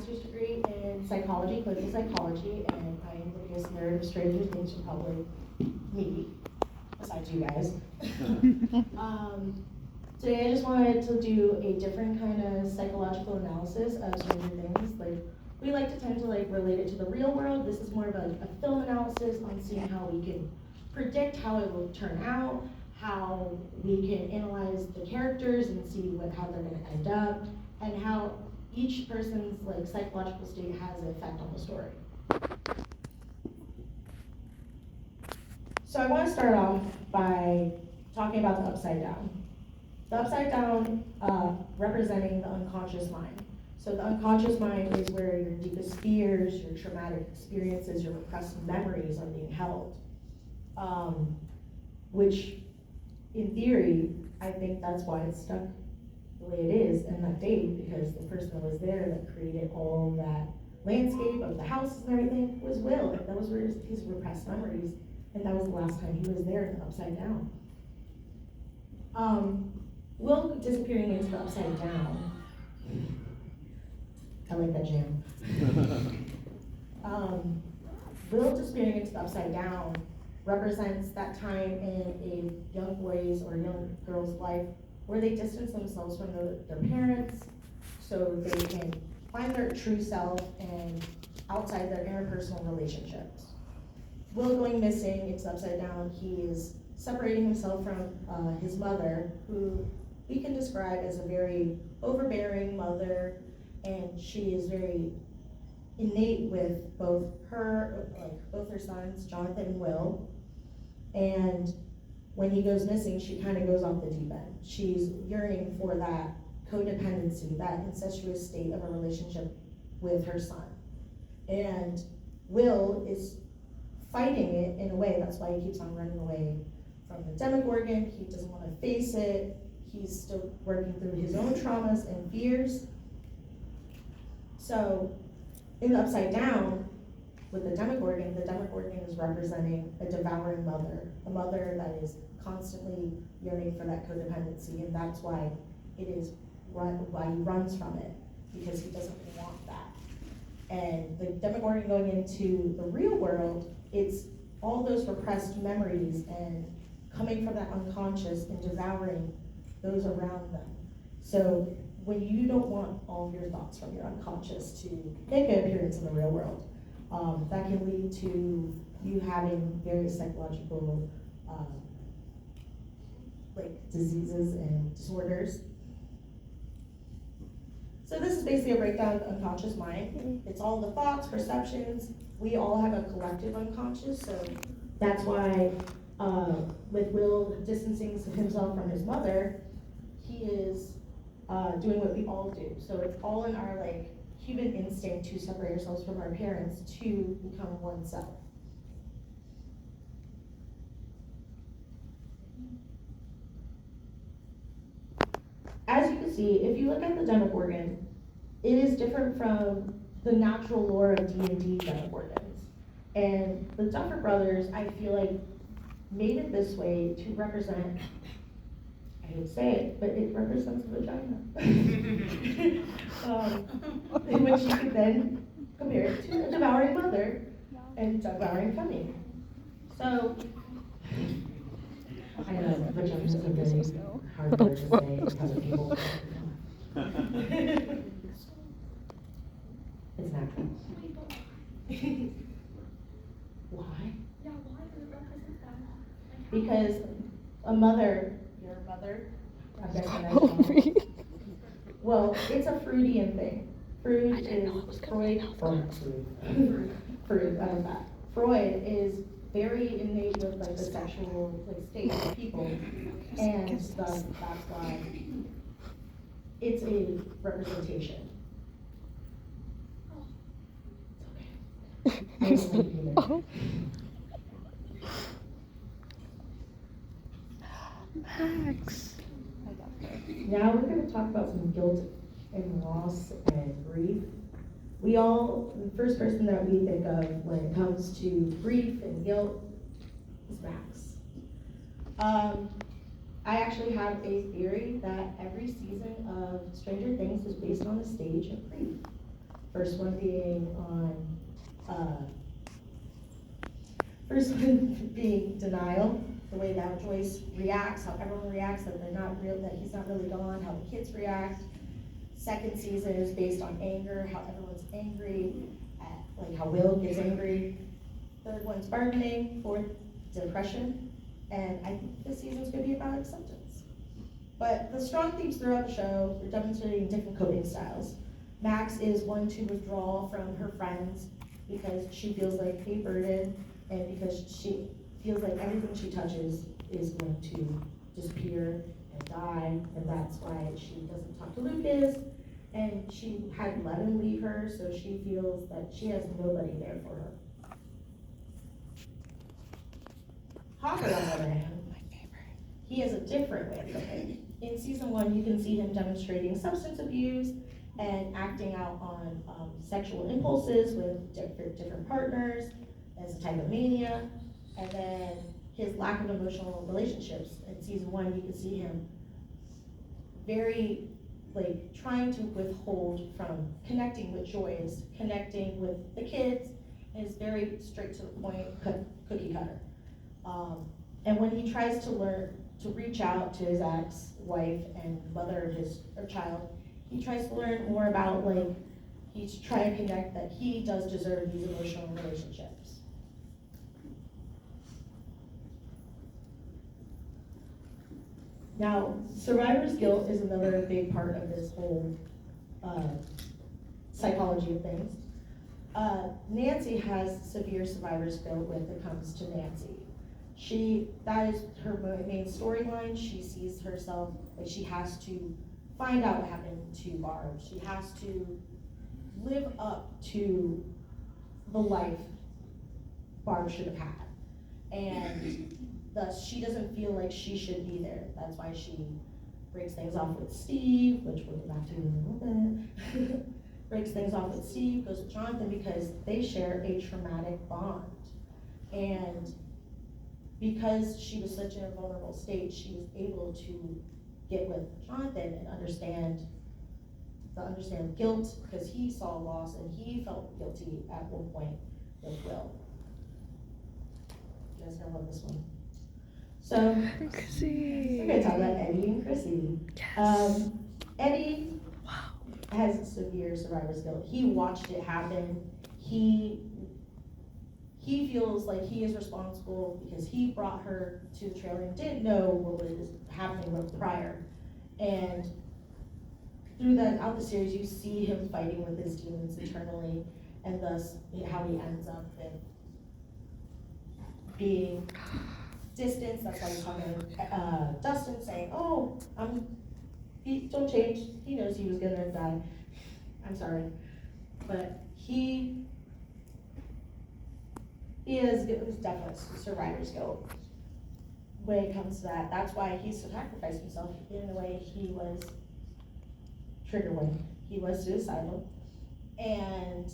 master's degree in psychology, clinical psychology, and I am the biggest nerd of Stranger Things you'll probably meet, besides you guys. Today I just wanted to do a different kind of psychological analysis of Stranger Things. Like, we like to tend to relate it to the real world. This is more of a film analysis on seeing how we can predict how it will turn out, how we can analyze the characters and see how they're going to end up, and how each person's psychological state has an effect on the story. So I want to start off by talking about the upside down. The upside down representing the unconscious mind. So the unconscious mind is where your deepest fears, your traumatic experiences, your repressed memories are being held. Which, in theory, I think that's why it's stuck the way it is in that date, because the person that was there that created all that landscape of the houses and everything was Will. That was where his repressed memories, and that was the last time he was there in the upside down. Will disappearing into the upside down. I like that jam. Will disappearing into the upside down represents that time in a young boy's or young girl's life where they distance themselves from their parents so they can find their true self and outside their interpersonal relationships. Will going missing, it's upside down, he is separating himself from his mother, who we can describe as a very overbearing mother, and she is very innate with both her sons, Jonathan and Will. And when he goes missing, she kind of goes off the deep end. She's yearning for that codependency, that incestuous state of a relationship with her son. And Will is fighting it in a way. That's why he keeps on running away from the Demogorgon. He doesn't want to face it. He's still working through his own traumas and fears. So in the upside down, with the Demogorgon is representing a devouring mother, a mother that is constantly yearning for that codependency, and that's why why he runs from it, because he doesn't want that. And the Demogorgon going into the real world, it's all those repressed memories and coming from that unconscious and devouring those around them. So when you don't want all of your thoughts from your unconscious to make an appearance in the real world, that can lead to you having various psychological diseases and disorders. So this is basically a breakdown of the unconscious mind. It's all the thoughts, perceptions. We all have a collective unconscious, so that's why with Will distancing himself from his mother, he is doing what we all do. So it's all in our human instinct to separate ourselves from our parents to become oneself. As you can see, if you look at the Demogorgon, it is different from the natural lore of D&D Demogorgons. And the Duffer Brothers, I feel like, made it this way to represent, I hate to say it, but it represents a vagina. In which you could then compare it to a devouring mother and devouring tummy. So, I know, vagina is a very hard word to say because of people. It's natural. Why? Yeah, why does it represent that? Because a mother, your mother, I'm gonna say that. Well, it's a Freudian thing. Freud is Freud. Freud, out of that. Freud is very innate with the sexual state of people, and thus that's why it's a representation. It's okay. Max. Now we're going to talk about some guilt and loss and grief. The first person that we think of when it comes to grief and guilt is Max. I actually have a theory that every season of Stranger Things is based on a stage of grief. First one being on, first one being denial, the way that Joyce reacts, how everyone reacts, that they're not real, that he's not really gone, how the kids react. Second season is based on anger, how everyone's angry, like how Will gets angry. Third one's bargaining. Fourth, depression. And I think this season's gonna be about acceptance. But the strong themes throughout the show, they're demonstrating different coping styles. Max is one to withdraw from her friends because she feels like a burden and because she feels like everything she touches is going to disappear and die, and that's why she doesn't talk to Lucas. And she had Levin leave her, so she feels that she has nobody there for her. Hopper, on the other hand, he has a different way of coping. In season 1, you can see him demonstrating substance abuse and acting out on sexual impulses with different partners as a type of mania. And then his lack of emotional relationships. In season 1, you can see him very, like, trying to withhold from connecting with Joyce, connecting with the kids, and is very straight to the point, cookie cutter. And when he tries to reach out to his ex-wife and mother of his child, he tries to learn more about, like, he's trying to connect that he does deserve these emotional relationships. Now, survivor's guilt is another big part of this whole psychology of things. Nancy has severe survivor's guilt when it comes to Nancy. That is her main storyline. She sees herself like she has to find out what happened to Barb. She has to live up to the life Barb should have had. And thus, she doesn't feel like she should be there. That's why she breaks things off with Steve, which we'll get back to in a little bit. Breaks things off with Steve, goes with Jonathan because they share a traumatic bond. And because she was such in a vulnerable state, she was able to get with Jonathan and understand guilt, because he saw loss and he felt guilty at one point with Will. You guys gonna love this one. So, we're gonna talk about Eddie and Chrissy. Yes. Eddie has severe survivor's guilt. He watched it happen. He feels like he is responsible because he brought her to the trailer and didn't know what was happening with prior. And throughout the series, you see him fighting with his demons internally, and thus how he ends up with being distanced. That's why he's talking to Dustin, saying, "Oh, don't change." He knows he was gonna die. I'm sorry, but he is definitely survivor's guilt when it comes to that. That's why he sacrificed himself in the way he was trigger warning. He was suicidal, and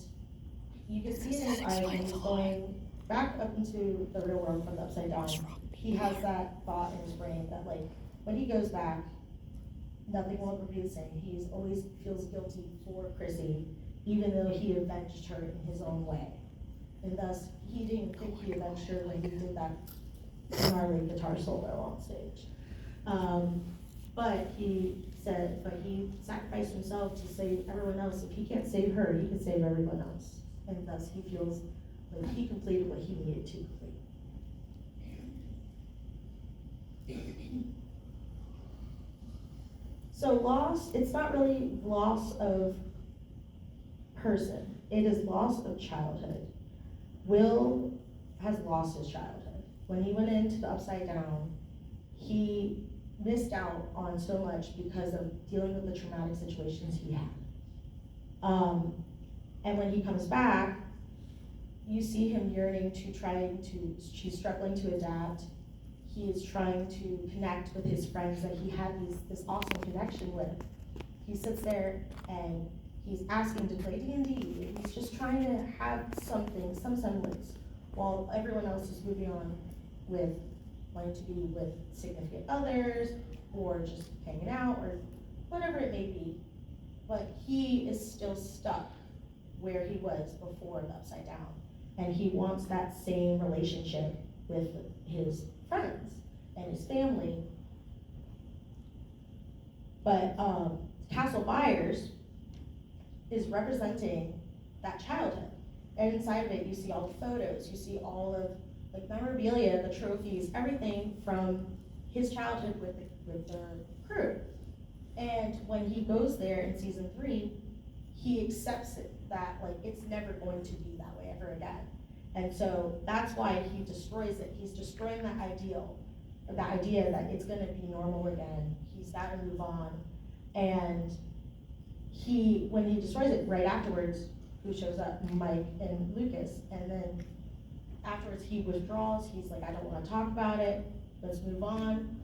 you can see in his eyes when he's going back up into the real world from the upside down. He has that thought in his brain that, like, when he goes back, nothing will ever be the same. He always feels guilty for Chrissy, even though he avenged her in his own way. And thus, he didn't think he avenged her when he did that gnarly guitar solo on stage. But he sacrificed himself to save everyone else. If he can't save her, he can save everyone else. And thus, he feels like he completed what he needed to complete. So loss, it's not really loss of person, it is loss of childhood. Will has lost his childhood. When he went into the upside down, he missed out on so much because of dealing with the traumatic situations he had. And when he comes back, you see him yearning she's struggling to adapt. He is trying to connect with his friends that he had this awesome connection with. He sits there and he's asking to play D&D. He's just trying to have some semblance, while everyone else is moving on with wanting to be with significant others, or just hanging out, or whatever it may be. But he is still stuck where he was before the Upside Down. And he wants that same relationship with his friends and his family. But Castle Byers is representing that childhood. And inside of it, you see all the photos, you see all of like memorabilia, the trophies, everything from his childhood with the crew. And when he goes there in season 3, he accepts it, that like it's never going to be that way ever again. And so that's why he destroys it. He's destroying that ideal, the idea that it's gonna be normal again. He's gotta move on. And when he destroys it, right afterwards, who shows up? Mike and Lucas. And then afterwards he withdraws. He's like, I don't wanna talk about it. Let's move on.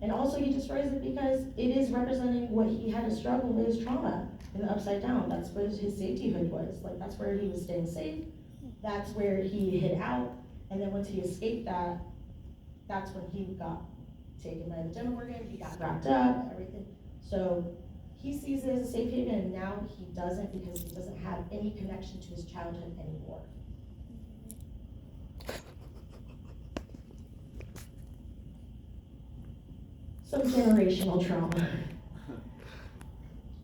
And also he destroys it because it is representing what he had to struggle with, his trauma in the Upside Down. That's what his safety hood was. Like, that's where he was staying safe. That's where he hid out. And then once he escaped that, that's when he got taken by the Demogorgon, he got wrapped up, everything. So he sees it as a safe haven, and now he doesn't, because he doesn't have any connection to his childhood anymore. Some generational trauma.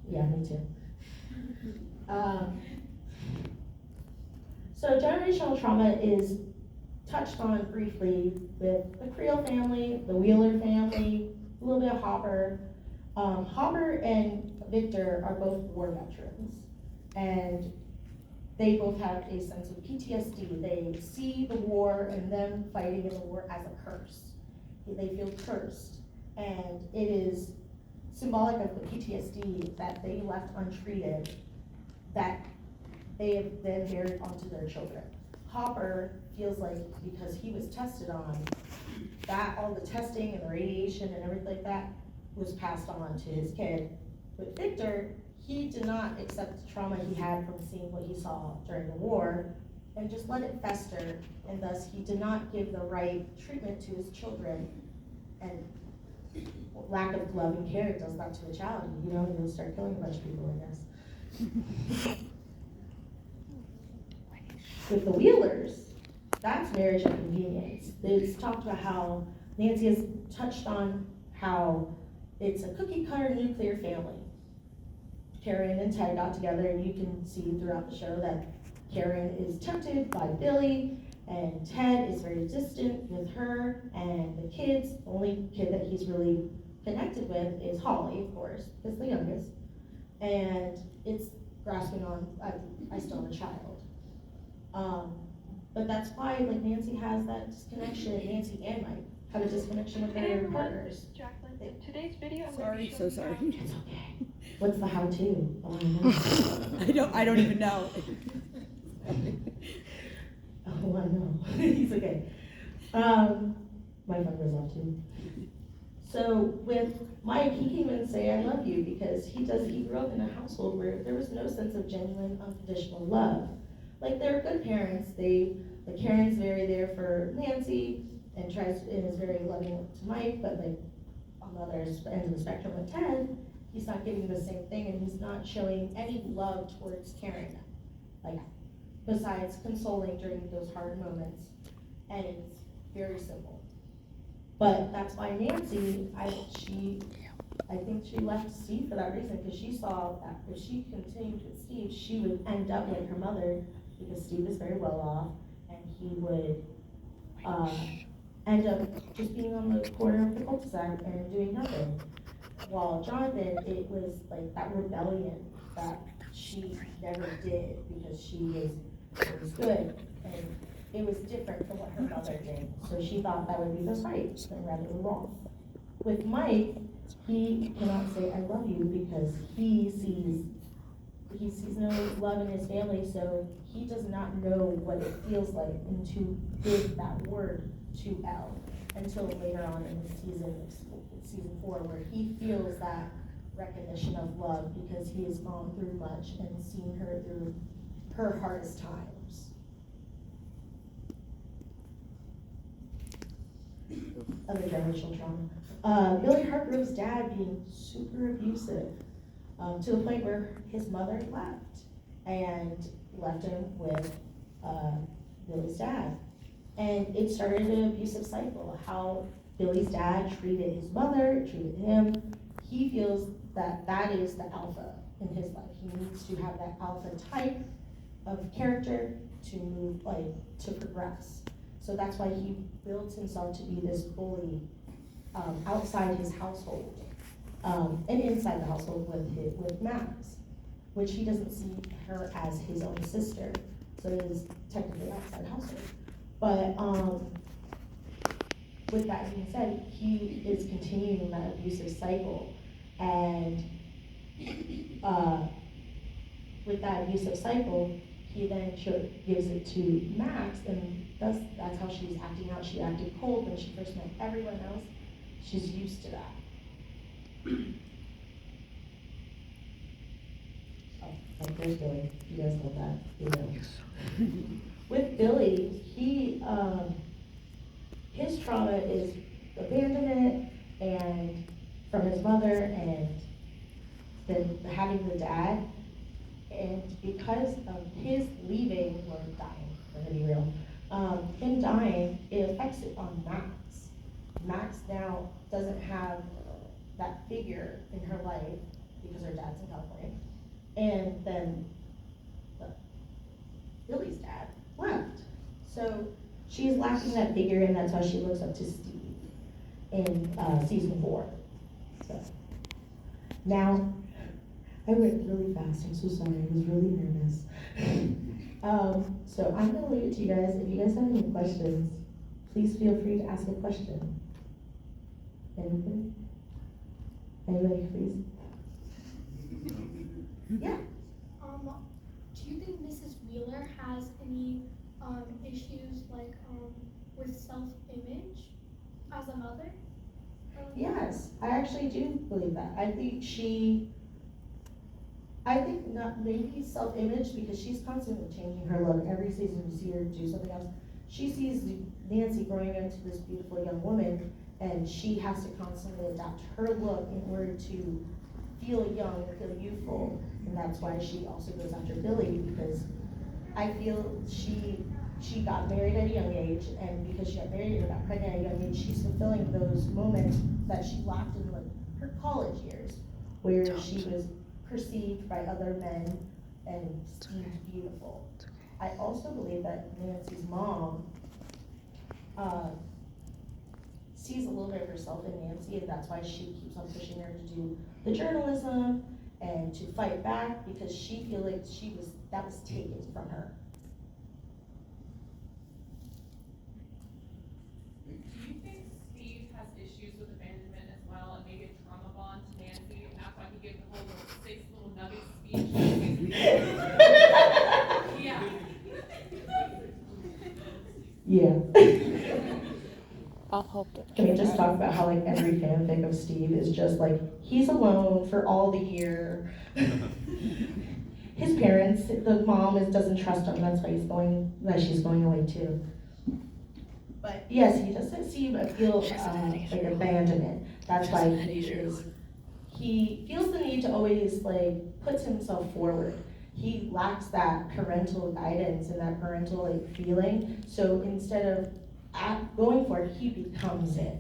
Yeah, me too. So generational trauma is touched on briefly with the Creel family, the Wheeler family, a little bit of Hopper. Hopper and Victor are both war veterans, and they both have a sense of PTSD. They see the war and them fighting in the war as a curse. They feel cursed, and it is symbolic of the PTSD that they left untreated that they have then carried onto their children. Hopper feels like because he was tested on, that all the testing and the radiation and everything like that was passed on to his kid. With Victor, he did not accept the trauma he had from seeing what he saw during the war and just let it fester, and thus he did not give the right treatment to his children. And lack of love and care does that to a child. You know, you'll start killing a bunch of people, I guess. With the Wheelers, that's marriage and convenience. It's talked about how Nancy has touched on how it's a cookie cutter nuclear family. Karen and Ted got together, and you can see throughout the show that Karen is tempted by Billy, and Ted is very distant with her and the kids. The only kid that he's really connected with is Holly, of course, because the youngest. And it's grasping on, I still have a child. But that's why, like, Nancy has that disconnection. Nancy and Mike have a disconnection with their partners. Jacqueline, in today's video, I'm Sorry, going to so sorry. It's okay. What's the how-to? Oh, I know. I don't even know. Oh, I know. He's okay. My phone goes off too. So with Mike, he can even say, I love you, because he grew up in a household where there was no sense of genuine, unconditional love. Like, they're good parents. Karen's very there for Nancy and is very loving to Mike, but like on the other end of the spectrum with Ted, he's not giving the same thing, and he's not showing any love towards Karen, like, besides consoling during those hard moments. And it's very simple. But that's why Nancy, I think she left Steve for that reason, because she saw that if she continued with Steve, she would end up like her mother, because Steve is very well off, and he would end up just being on the corner of the cul-de-sac and doing nothing. While Jonathan, it was like that rebellion that she never did, because she was good, and it was different from what her mother did. So she thought that would be the right and rather than wrong. With Mike, he cannot say I love you, because he sees no love in his family, so he does not know what it feels like and to give that word to Elle until later on in the season 4, where he feels that recognition of love, because he has gone through much and seen her through her hardest times. Other generational trauma. Billy Hargrove's dad being super abusive. to the point where his mother left and left him with Billy's dad. And it started an abusive cycle, how Billy's dad treated his mother, treated him. He feels that that is the alpha in his life. He needs to have that alpha type of character to move, to progress. So that's why he builds himself to be this bully outside his household and inside the household with Max, which he doesn't see her as his own sister. So it is technically outside household. But with that being said, he is continuing that abusive cycle. And with that abusive cycle, he then gives it to Max, and that's how she's acting out. She acted cold when she first met everyone else. She's used to that. Oh, there's Billy. You guys love that. Yeah. With Billy, his trauma is abandonment and from his mother, and then having the dad. And because of his leaving or dying, I'm gonna be real, him dying, it affects it on Max. Max now doesn't have that figure in her life because her dad's in California. And then Billy's dad left. So she's lacking that figure, and that's how she looks up to Steve in season 4. So now, I went really fast, I'm so sorry, I was really nervous. So I'm gonna leave it to you guys. If you guys have any questions, please feel free to ask a question. Anybody? Anybody, please? Yeah. Do you think Mrs. Wheeler has any issues like with self-image as a mother? Yes, I actually do believe that. I think not maybe self-image, because she's constantly changing her look. Every season you see her do something else. She sees Nancy growing into this beautiful young woman, and she has to constantly adapt her look in order to feel young, feel youthful. And that's why she also goes after Billy, because I feel she got married at a young age, and because she got married and got pregnant at a young age, she's fulfilling those moments that she lacked in like her college years, where she was perceived by other men and deemed beautiful. I also believe that Nancy's mom sees a little bit of herself in Nancy, and that's why she keeps on pushing her to do the journalism and to fight back, because she feels like that was taken from her. Do you think Steve has issues with abandonment as well, and maybe a trauma bond to Nancy, and that's why he gave the whole little 6 little nugget speech? Yeah. I'll hope that. Can we just talk about how like every fanfic of Steve is just like, he's alone for all the year. His parents, the mom doesn't trust him, that's why she's going away too. But yes, he doesn't feel like abandonment. That's why he feels the need to always like puts himself forward. He lacks that parental guidance and that parental like feeling. So instead of going for it, he becomes it.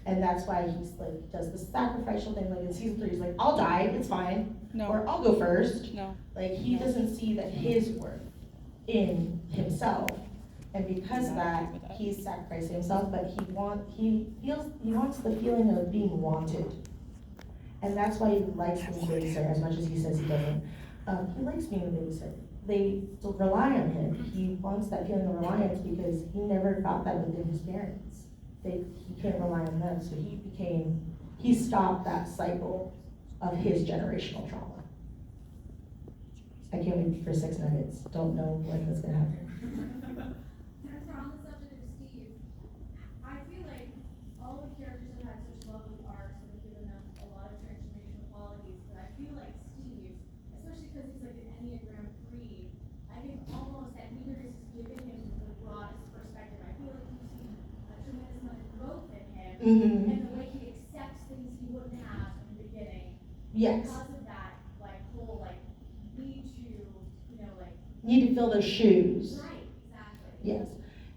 And that's why he's like does the sacrificial thing. Like in season 3, he's like, I'll die, it's fine. No. Or I'll go first. No. Like he doesn't see that his worth in himself. And because of that, he's sacrificing himself, but he wants the feeling of being wanted. And that's why he likes being a babysitter as much as he says he doesn't. He likes being a babysitter. They still rely on him. He wants that feeling of reliance because he never got that within his parents. He can't rely on them, so he stopped that cycle of his generational trauma. I can't wait for 6 nuggets. Don't know when that's gonna happen. On the subject of Steve, I feel like all the characters have had such lovely arcs and have given them a lot of transformational qualities, but I feel like Steve, especially because he's like an Enneagram 3, I think almost that neither is giving him the broadest perspective. I feel like we've seen a tremendous amount of growth in him, and the way he accepts things he wouldn't have in the beginning. Yes. Because of that, need to fill those shoes. Right, exactly. Yes.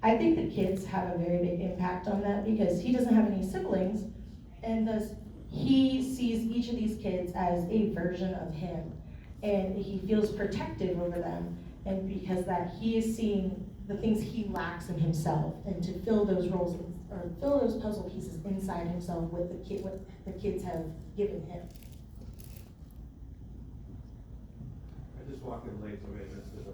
I think the kids have a very big impact on that because he doesn't have any siblings, and thus he sees each of these kids as a version of him, and he feels protective over them, and because that he is seeing the things he lacks in himself, and to fill those roles or fill those puzzle pieces inside himself with what the kids have given him. I just walked in late, so maybe this is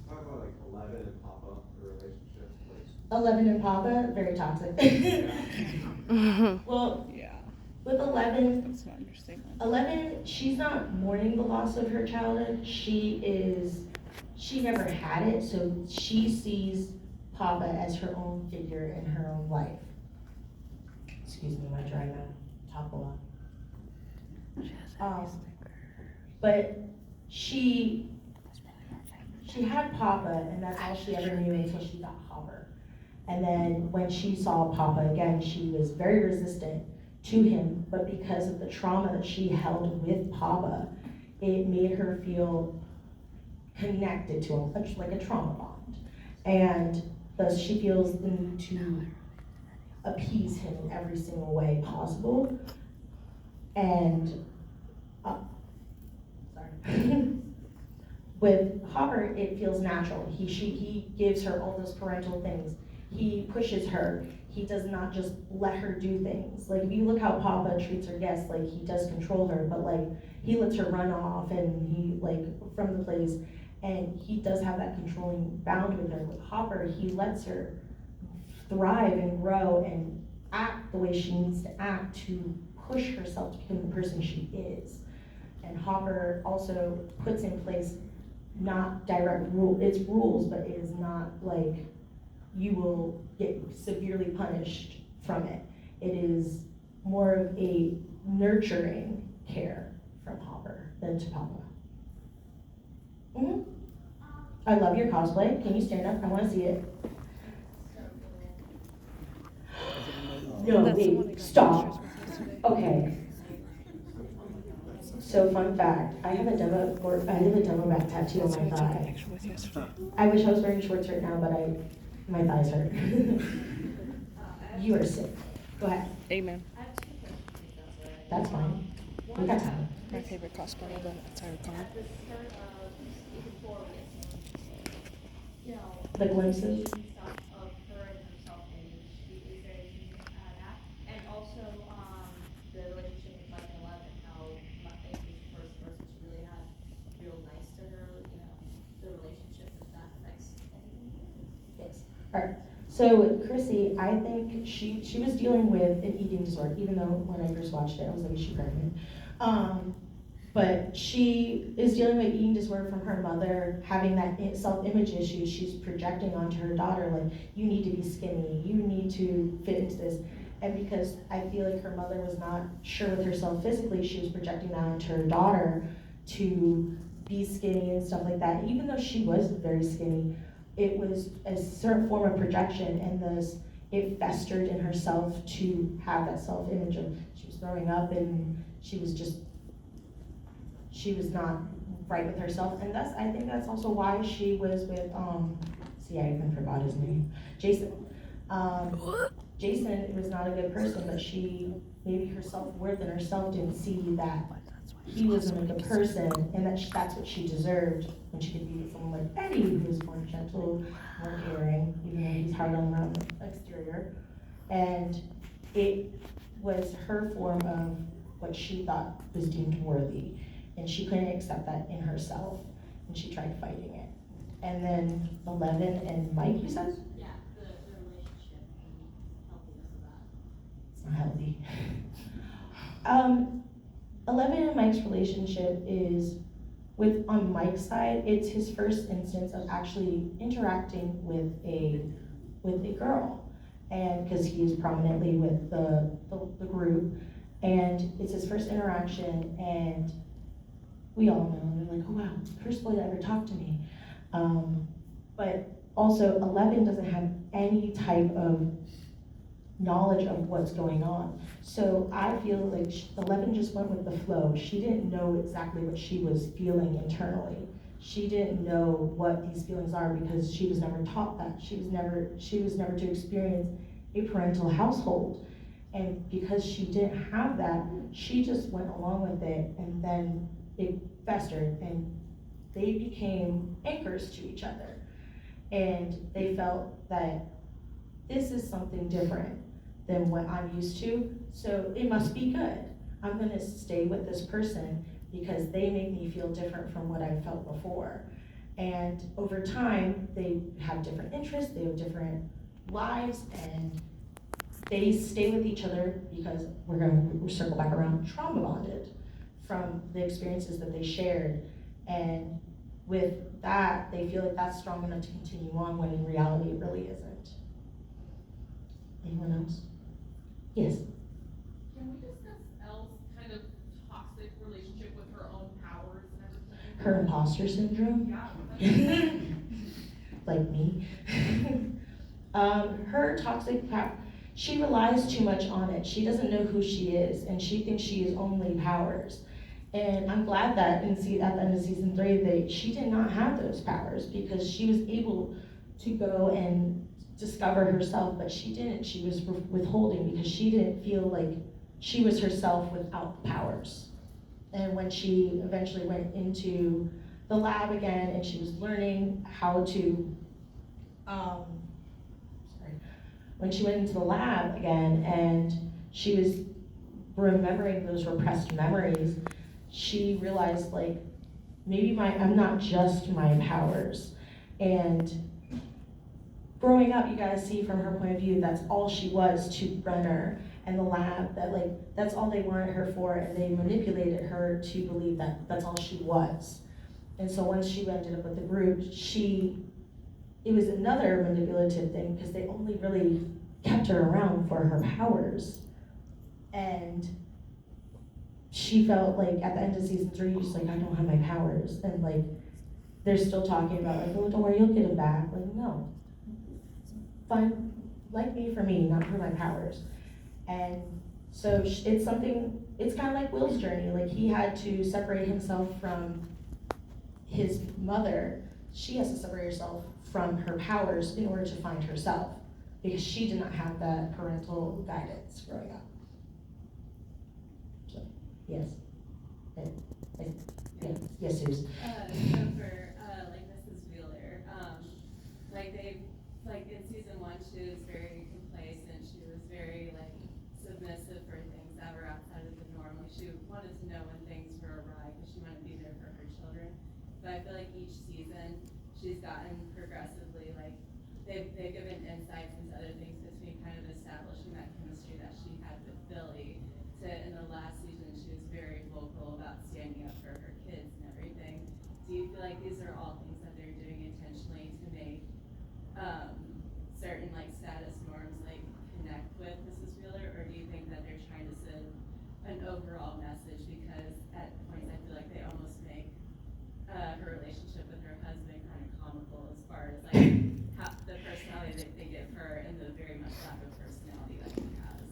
talk about like 11 and Papa, the relationship, like. 11 and Papa, very toxic. Well, Yeah. with 11, That's not understatement. 11, she's not mourning the loss of her childhood. She never had it, so she sees Papa as her own figure in her own life. Excuse me, my dry mouth, topple up. But she had Papa, and that's all she ever knew until she got Hopper. And then when she saw Papa again, she was very resistant to him, but because of the trauma that she held with Papa, it made her feel connected to him, much like a trauma bond. And thus she feels the need to appease him in every single way possible. And, sorry. With Hopper, it feels natural. He gives her all those parental things. He pushes her. He does not just let her do things. Like, if you look how Papa treats her guests, like, he does control her, but like, he lets her run off and he, like, from the place, and he does have that controlling bound with her. With Hopper, he lets her thrive and grow and act the way she needs to act to push herself to become the person she is. And Hopper also puts in place not direct it's rules, but it is not like you will get severely punished from it. It is more of a nurturing care from Hopper than to Papa. I love your cosplay. Can you stand up? I want to see it. No, That's the one I wait, got stop. pictures with yesterday. Okay. So fun fact, I have a demo back tattoo on That's my what I took a thigh. picture with yesterday. I wish I was wearing shorts right now, but my thighs hurt. You are sick. Go ahead. Amen. That's fine. We got time. My favorite cosplay of the entire con. At the start of before you know, The glimpses. stuff of her and her self-image, is there anything that? And also, the relationship with Mike and 11, how Mike was the first person she really had real nice to her, you know, the relationship, if that affects anything. Yes. All right. So with Chrissy, I think she was dealing with an eating disorder, even though when I first watched it, I was like, is she pregnant? But she is dealing with eating disorder from her mother, having that self-image issue. She's projecting onto her daughter, like, you need to be skinny, you need to fit into this. And because I feel like her mother was not sure with herself physically, she was projecting that onto her daughter to be skinny and stuff like that. Even though she was very skinny, it was a certain form of projection, and thus it festered in herself to have that self-image of, she was growing up and she was not right with herself, and thus I think that's also why she was with, see, I even forgot his name, Jason. Jason was not a good person, but she, maybe her self-worth and herself didn't see that he wasn't a good person, and that's what she deserved when she could be with someone like Eddie, who was more gentle, more caring, even though he's hard on the exterior. And it was her form of what she thought was deemed worthy, and she couldn't accept that in herself, and she tried fighting it. And then 11 and Mike, you said? Yeah, the relationship and healthiness of that. It's not healthy. 11 and Mike's relationship is on Mike's side, it's his first instance of actually interacting with a girl, and because he is prominently with the group, and it's his first interaction, and we all know, and they're like, oh wow, first boy that ever talked to me. But also 11 doesn't have any type of knowledge of what's going on. So I feel like 11 just went with the flow. She didn't know exactly what she was feeling internally. she didn't know what these feelings are because she was never taught that. She was never to experience a parental household. And because she didn't have that, she just went along with it, and then it festered, and they became anchors to each other. And they felt that this is something different than what I'm used to, so it must be good. I'm gonna stay with this person because they make me feel different from what I felt before. And over time, they have different interests, they have different lives, and they stay with each other because we'll circle back around, trauma bonded from the experiences that they shared. And with that, they feel like that's strong enough to continue on when in reality it really isn't. Anyone else? Yes. Can we discuss Elle's kind of toxic relationship with her own powers and everything? Her imposter syndrome? Yeah. Like me. Her toxic power, she relies too much on it. She doesn't know who she is, and she thinks she is only powers. And I'm glad that at the end of season 3, she did not have those powers, because she was able to go and discover herself, but she didn't. She was withholding because she didn't feel like she was herself without the powers. And when she eventually went into the lab again, and she was learning how to, when she went into the lab again and she was remembering those repressed memories, she realized, like, maybe I'm not just my powers. And growing up, you guys see from her point of view, that's all she was to Brenner and the lab, that like, that's all they wanted her for, and they manipulated her to believe that that's all she was. And so once she ended up with the group, it was another manipulative thing, because they only really kept her around for her powers. And she felt like at the end of season 3, she's like, I don't have my powers. And like, they're still talking about like, oh, don't worry, you'll get them back. Like, no. Fine, like me for me, not for my powers. And so it's something, it's kind of like Will's journey. Like, he had to separate himself from his mother. She has to separate herself from her powers in order to find herself, because she did not have that parental guidance growing up. So, yes. Yes, Suze. So for, like Mrs. Wheeler, like in season 1, she was very complacent, she was very like submissive for things that were outside of the norm. Like, she wanted to know when things were awry, because she wanted to be there for her children. But I feel like each season, she's gotten progressively, like, they've given insights into other things between kind of establishing that chemistry that she had with Billy. To, in the last season, she was very vocal about standing up for her kids and everything. Do you feel like these are all things that they're doing intentionally to make certain like status norms like connect with Mrs. Wheeler, or do you think that they're trying to send an overall message? Because at points I feel like they almost make her relationship with her husband kind of comical, as far as like how the personality that they give her and the very much lack of personality that he has.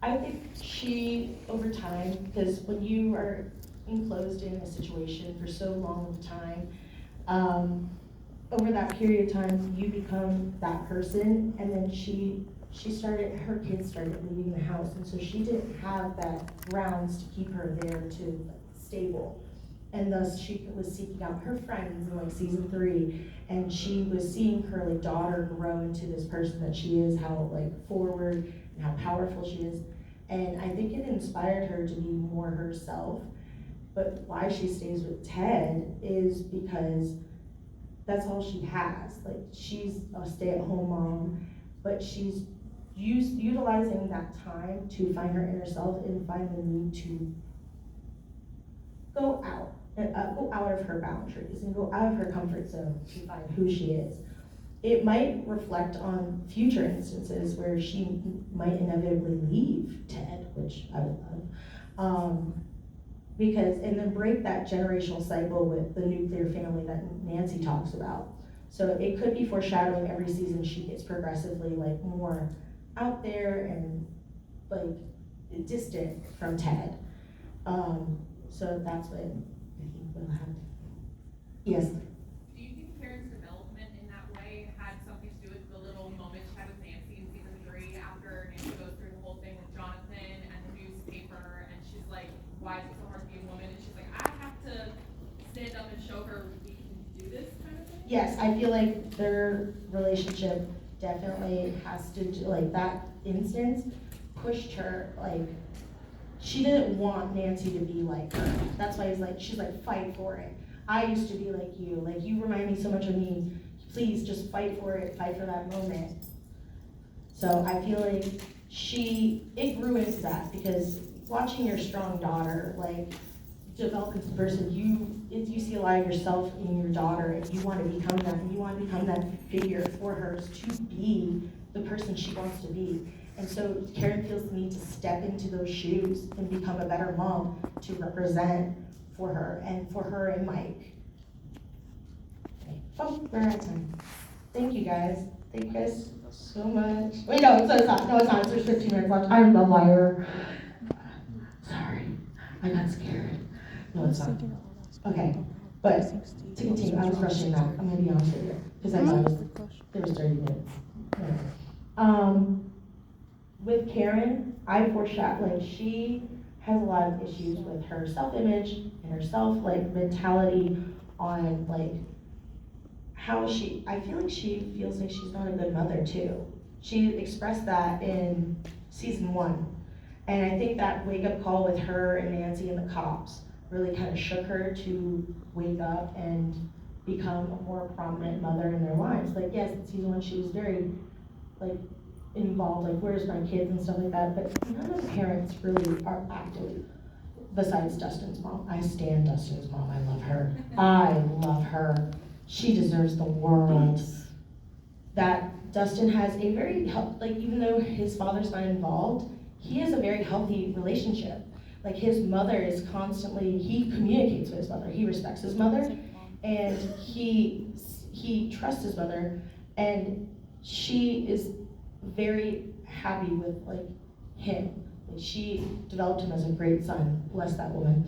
I think she, over time, because when you are enclosed in a situation for so long of time, over that period of time, you become that person, and then her kids started leaving the house, and so she didn't have that grounds to keep her there to stable. And thus she was seeking out her friends in like season 3, and she was seeing her like daughter grow into this person that she is, how like forward and how powerful she is. And I think it inspired her to be more herself. But why she stays with Ted is because that's all she has. Like, she's a stay-at-home mom, but she's utilizing that time to find her inner self and find the need to go out of her boundaries and go out of her comfort zone to find who she is. It might reflect on future instances where she might inevitably leave Ted, which I would love. And then break that generational cycle with the nuclear family that Nancy talks about. So it could be foreshadowing every season she gets progressively like more out there and like distant from Ted. So that's what I think will happen. Yes. Do you think Karen's development in that way had something to do with the little moment she had with Nancy in season 3 after Nancy goes through the whole thing with Jonathan and the newspaper, and she's like, why is it so hard to be a woman? And she's like, I have to stand up and show her we can do this kind of thing? Yes, I feel like their relationship definitely has to do, like, that instance pushed her, like, she didn't want Nancy to be like her. That's why she's like, fight for it. I used to be like, you remind me so much of me. Please just fight for it, fight for that moment. So I feel like it grew into that, because watching your strong daughter, like, develop as a person, you see a lot of yourself in your daughter, and you want to become that, and you want to become that figure for her to be the person she wants to be. And so Karen feels the need to step into those shoes and become a better mom to represent for her and Mike. Okay. Oh, we're out of time. Thank you guys. Thank you guys so much. Wait, no, it's not. No, it's not. There's 15 minutes left. I'm a liar. Sorry. I got scared. No, it's not. Okay. But to continue, I was rushing that. I'm gonna be honest with you, because I thought there was 30 minutes. Yeah. With Karen, I foreshadow, like, she has a lot of issues with her self-image and her mentality on, like, how I feel like she feels like she's not a good mother too. She expressed that in season 1. And I think that wake-up call with her and Nancy and the cops really kind of shook her to wake up and become a more prominent mother in their lives. Like, yes, in season 1 she was very, like, involved, like, where's my kids and stuff like that, but none of the parents really are active, besides Dustin's mom. I stand Dustin's mom, I love her. I love her. She deserves the world. That Dustin has a very, like, even though his father's not involved, he has a very healthy relationship. Like, his mother is constantly, he communicates with his mother, he respects his mother, and he trusts his mother, and she is very happy with, like, him. Like, she developed him as a great son. Bless that woman.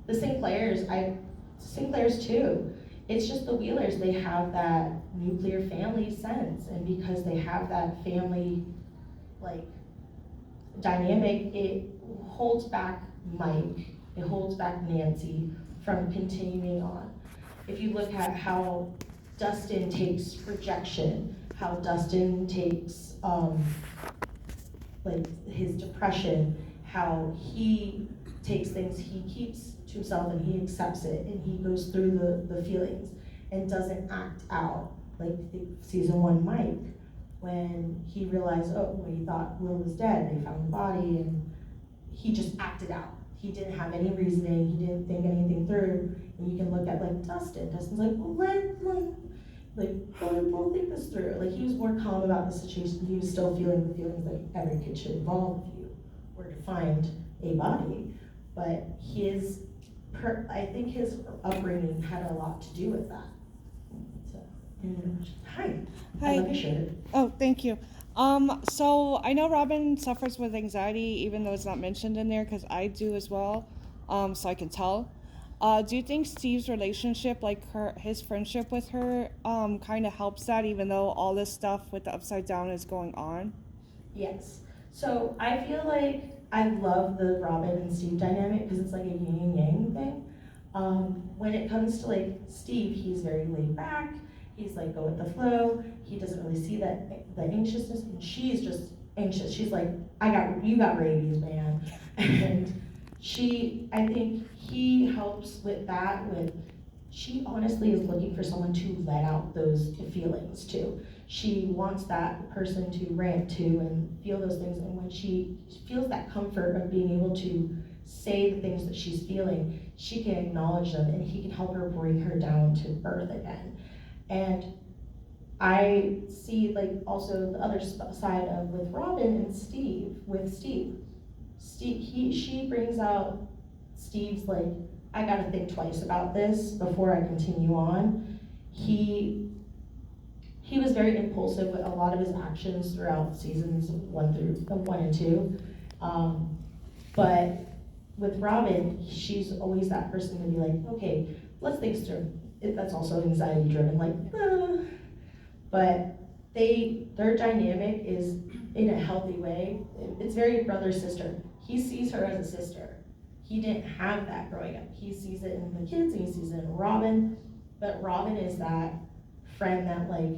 The Sinclairs too. It's just the Wheelers, they have that nuclear family sense, and because they have that family, like, dynamic, it holds back Mike, it holds back Nancy from continuing on. If you look at how Dustin takes rejection, how Dustin takes, like, his depression, how he takes things, he keeps to himself and he accepts it, and he goes through the feelings and doesn't act out. Like season 1 Mike, when he realized, he thought Will was dead, they found the body, and he just acted out. He didn't have any reasoning, he didn't think anything through. And you can look at, like, Dustin's like, well, we'll think this through. Like, he was more calm about the situation. He was still feeling the feelings that every kid should evolve if you were to find a body. But I think his upbringing had a lot to do with that. So, hi. Hi. I love your shirt. Oh, thank you. So I know Robin suffers with anxiety, even though it's not mentioned in there, because I do as well. So I can tell. Do you think Steve's relationship, like his friendship with her, kind of helps that, even though all this stuff with the Upside Down is going on? Yes. So I feel like I love the Robin and Steve dynamic because it's like a yin and yang thing. When it comes to, like, Steve, he's very laid back. He's like, go with the flow. He doesn't really see the anxiousness, and she's just anxious. She's like, you got rabies, man. And I think he helps with that. She honestly is looking for someone to let out those feelings to. She wants that person to rant to and feel those things, and when she feels that comfort of being able to say the things that she's feeling, she can acknowledge them, and he can help her bring her down to earth again. And I see, like, also the other side of with Robin and Steve. With Steve, she brings out Steve's, like, I gotta think twice about this before I continue on. He was very impulsive with a lot of his actions throughout seasons 1 and 2. But with Robin, she's always that person to be like, okay, let's think through. That's also anxiety driven, like, but their dynamic is in a healthy way. It's very brother-sister. He sees her as a sister. He didn't have that growing up. He sees it in the kids and he sees it in Robin, but Robin is that friend that like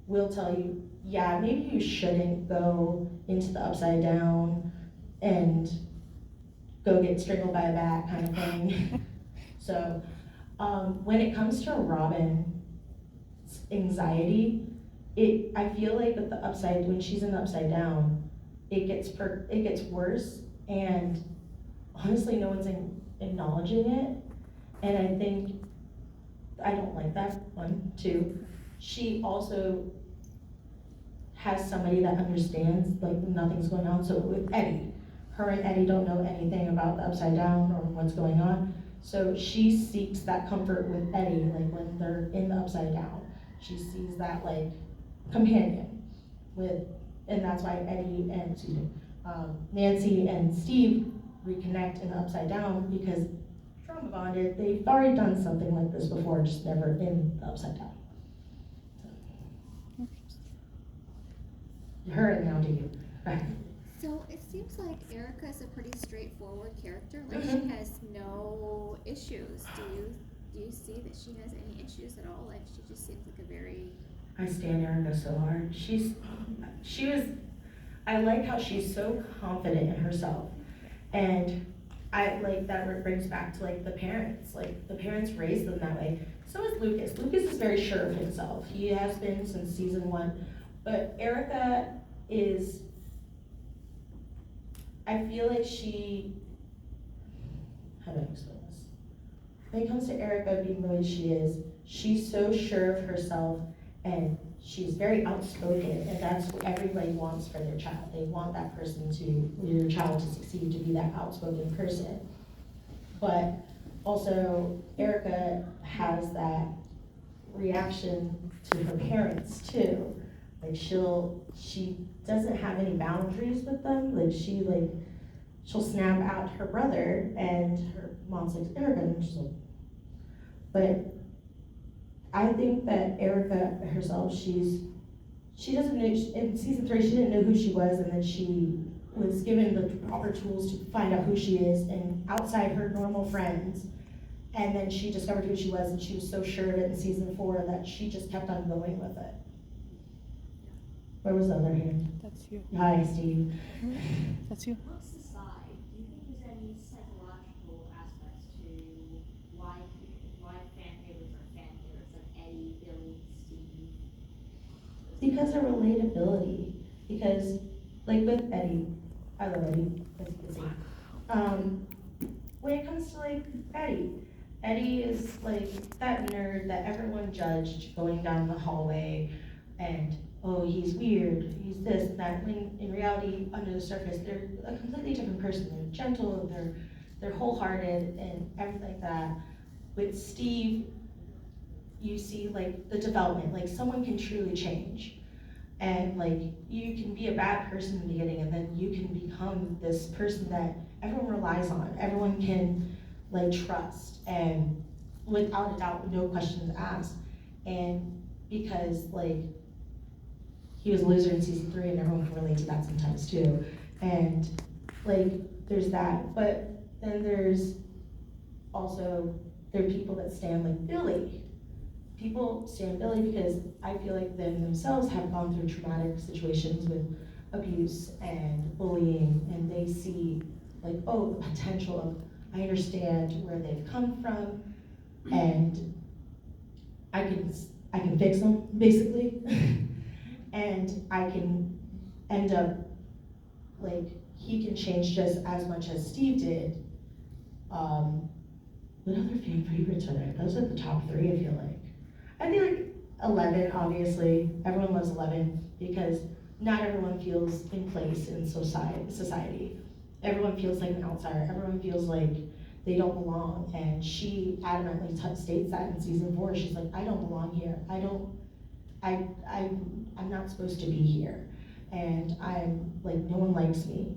will tell you, yeah, maybe you shouldn't go into the upside down and go get strangled by a bat kind of thing. So when it comes to Robin's anxiety, I feel like with the when she's in the upside down, it gets worse, and honestly, no one's acknowledging it. And I think I don't like that one too. She also has somebody that understands like nothing's going on. So with Eddie, her and Eddie don't know anything about the upside down or what's going on. So she seeks that comfort with Eddie, like when they're in the upside down. She sees that like companion and that's why Eddie and Nancy and Steve reconnect in the upside down, because trauma bonded, they've already done something like this before, just never in the upside down. Her and now to you. Right. So it seems like Erica is a pretty straightforward character. Like Mhm. she has no issues. Do you see that she has any issues at all? Like she just seems like a very I stand Erica so hard. I like how she's so confident in herself. And I like that brings back to like the parents. Like the parents raised them that way. So is Lucas. Lucas is very sure of himself. He has been since season 1. But Erica is, I feel like how do I explain this? When it comes to Erica being the way she is, she's so sure of herself, and she's very outspoken, and that's what everybody wants for their child. They want that person your child to succeed, to be that outspoken person. But also, Erica has that reaction to her parents too. Like she doesn't have any boundaries with them. Like she'll snap at her brother, and her mom's like, Erica, and she's like, but I think that Erica herself, she doesn't know, in season 3, she didn't know who she was, and then she was given the proper tools to find out who she is, and outside her normal friends, and then she discovered who she was, and she was so sure of it in season 4 that she just kept on going with it. Where was the other hand? That's you. Hi, Steve. That's you. Looks aside, do you think there's any psychological aspects to why fan favorites are fan favorites, like Eddie, Billy, Steve? Because of relatability. Because, like with Eddie, I love Eddie, as you can see. When it comes to like Eddie is like that nerd that everyone judged going down the hallway, and oh, he's weird, he's this and that. When in reality, under the surface, they're a completely different person. They're gentle, they're wholehearted, and everything like that. With Steve, you see like the development, like someone can truly change. And like you can be a bad person in the beginning, and then you can become this person that everyone relies on, everyone can like trust, and without a doubt, no questions asked. And because like he was a loser in season 3, and everyone can relate to that sometimes too. And like there's that, but then there are people that stand like Billy. People stand Billy because I feel like them themselves have gone through traumatic situations with abuse and bullying, and they see like, oh, the potential of, I understand where they've come from, and I can fix them, basically. And I can end up, like, he can change just as much as Steve did. What other fan favorites are there? Those are the top 3, I feel like. I feel like 11, obviously. Everyone loves 11 because not everyone feels in place in society. Everyone feels like an outsider. Everyone feels like they don't belong. And she adamantly states that in season 4. She's like, I don't belong here. I'm not supposed to be here. And I'm like, no one likes me.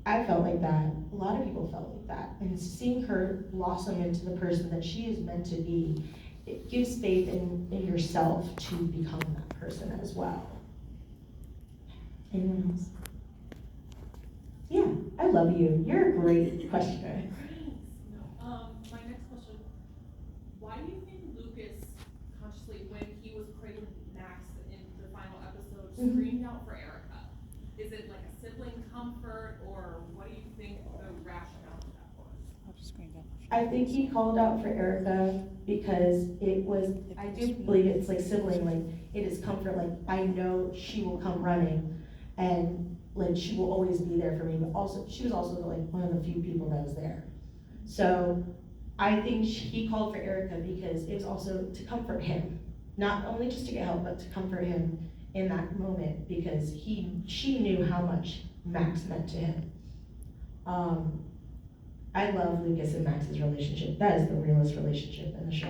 I felt like that. A lot of people felt like with that, and seeing her blossom into the person that she is meant to be, it gives faith in yourself to become that person as well. Anyone else? Yeah, I love you. You're a great questioner. My next question, why do you think Lucas consciously, when he was cradling Max in the final episode, screamed out for Erica? Is it like a sibling comfort, or what do you think the rationale for that was? I'll just screen that. I think he called out for Erica because it was, I do believe it's like sibling, like it is comfort, like I know she will come running and like she will always be there for me, but also she was also like one of the few people that was there. So I think he called for Erica because it was also to comfort him, not only just to get help, but to comfort him in that moment because she knew how much Max meant to him. I love Lucas and Max's relationship. That is the realest relationship in the show.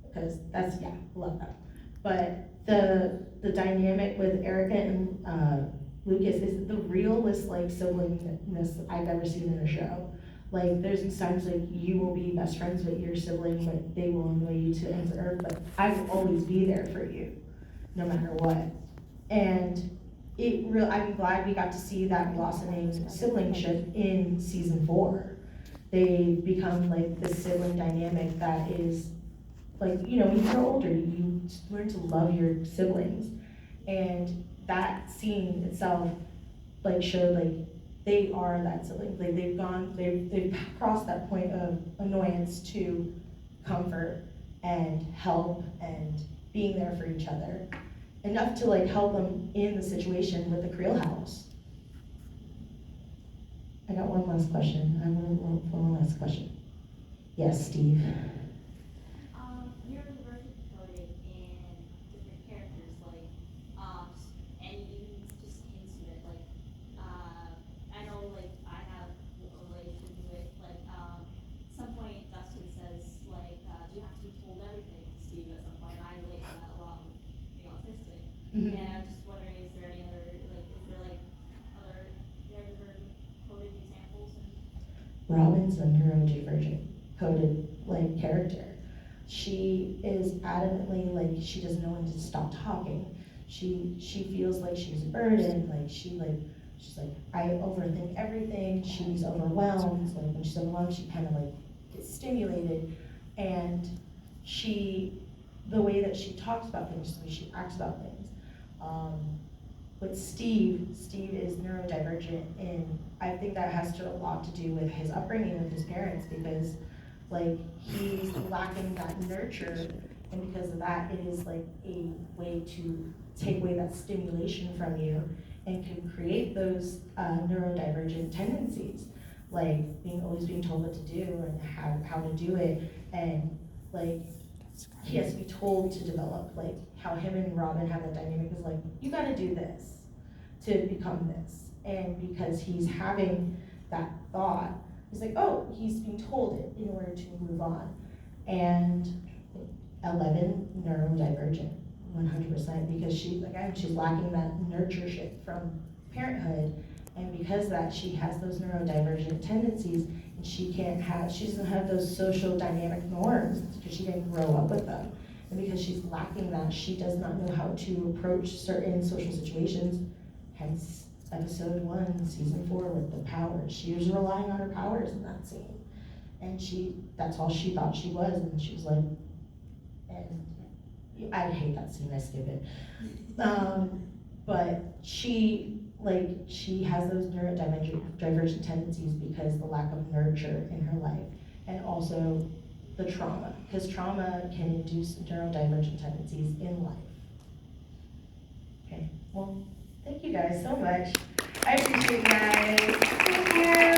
Because that's, yeah, love that. But the dynamic with Erica and Lucas is the realest like siblingness I've ever seen in a show. Like there's times like you will be best friends with your sibling, but they will annoy you to ends of earth, but I will always be there for you, no matter what. And I'm glad we got to see that blossoming siblingship in season 4. They become like this sibling dynamic that is like, you know, when you grow older, you learn to love your siblings. And that scene itself like showed like they are that sibling. Like they've crossed that point of annoyance to comfort and help and being there for each other. Enough to like help them in the situation with the Creel house. I got one last question. I want one last question. Yes, Steve. You're diversity coded in different characters, like, and even just hints to it, like, I know, like, I have a relation with, like, some point Dustin says, like, do you have to be told everything, Steve, at some point? I relate to that a lot with being autistic. Mm-hmm. And I'm just wondering, is there any other, like, other neurodivergent coded examples? Robin's a neurodivergent coded like character. She is adamantly like she doesn't know when to stop talking. She feels like she's burdened, like she's like I overthink everything. She's overwhelmed. Like when she's overwhelmed, she kind of like gets stimulated, and the way that she talks about things, the way she acts about things. With Steve is neurodivergent, and I think that has a lot to do with his upbringing with his parents, because like he's lacking that nurture, and because of that, it is like a way to take away that stimulation from you and can create those neurodivergent tendencies, like always being told what to do and how to do it, and like he has to be told to develop, like how him and Robin have that dynamic is like, you gotta do this to become this. And because he's having that thought, he's like, oh, he's being told it in order to move on. And 11, neurodivergent, 100%, because she's lacking that nurtureship from parenthood. And because of that, she has those neurodivergent tendencies, and she doesn't have those social dynamic norms because she didn't grow up with them. And because she's lacking that, she does not know how to approach certain social situations, hence episode 1, season 4 with the powers. She was relying on her powers in that scene. And that's all she thought she was, and she was like, and I hate that scene, I skip it. But she has those neurodivergent tendencies because the lack of nurture in her life, and also the trauma, because trauma can induce neurodivergent tendencies in life. Okay, well, thank you guys so much. I appreciate you guys. Thank you.